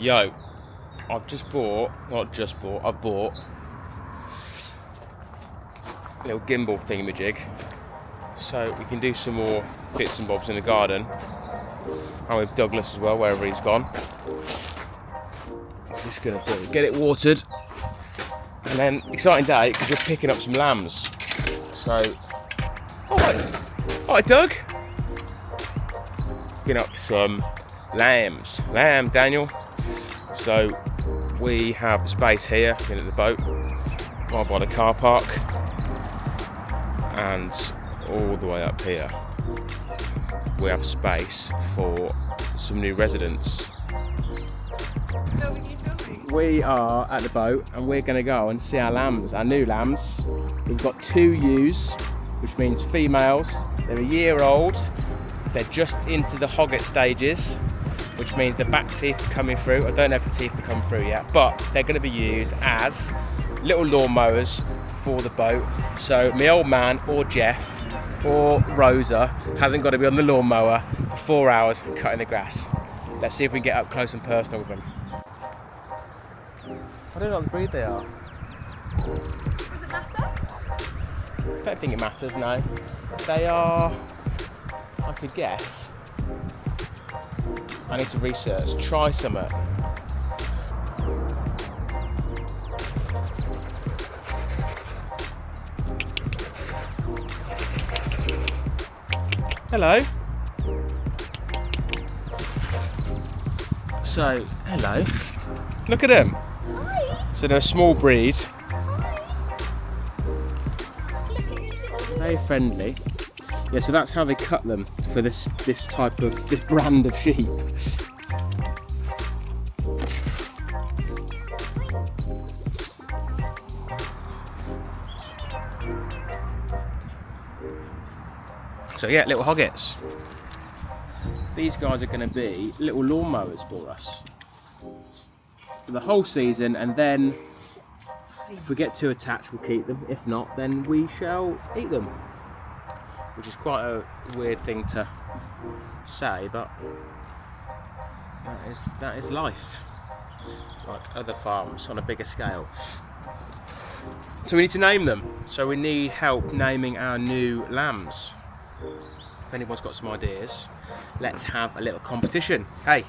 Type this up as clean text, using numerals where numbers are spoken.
Yo, I've bought a little gimbal thingamajig so we can do some more bits and bobs in the garden, and with Douglas as well, wherever he's gone. Just gonna get it watered, and then exciting day because we're picking up some lambs. So, hi Doug. Picking up some lambs. Lamb, Daniel. So we have space here in the boat, right by the car park, and all the way up here we have space for some new residents. We are at the boat and we're going to go and see our lambs, our new lambs. We've got 2 ewes, which means females. They're a year old. They're just into the hogget stages, which means the back teeth are coming through. I don't know if the teeth have come through yet, but they're going to be used as little lawnmowers for the boat. So my old man or Jeff or Rosa hasn't got to be on the lawnmower for 4 hours cutting the grass. Let's see if we can get up close and personal with them. I don't know what breed they are. Does it matter? I don't think it matters, no. They are, I could guess. I need to research, try some. Hello. So, hello. Look at them. Hi. So they're a small breed. Look at you. Very friendly. Yeah, so that's how they cut them for this brand of sheep. So yeah, little hoggets. These guys are going to be little lawnmowers for us for the whole season, and then if we get too attached we'll keep them. If not, then we shall eat them. Which is quite a weird thing to say, but that is life. Like other farms on a bigger scale. So we need to name them. So we need help naming our new lambs. If anyone's got some ideas, let's have a little competition. Hey,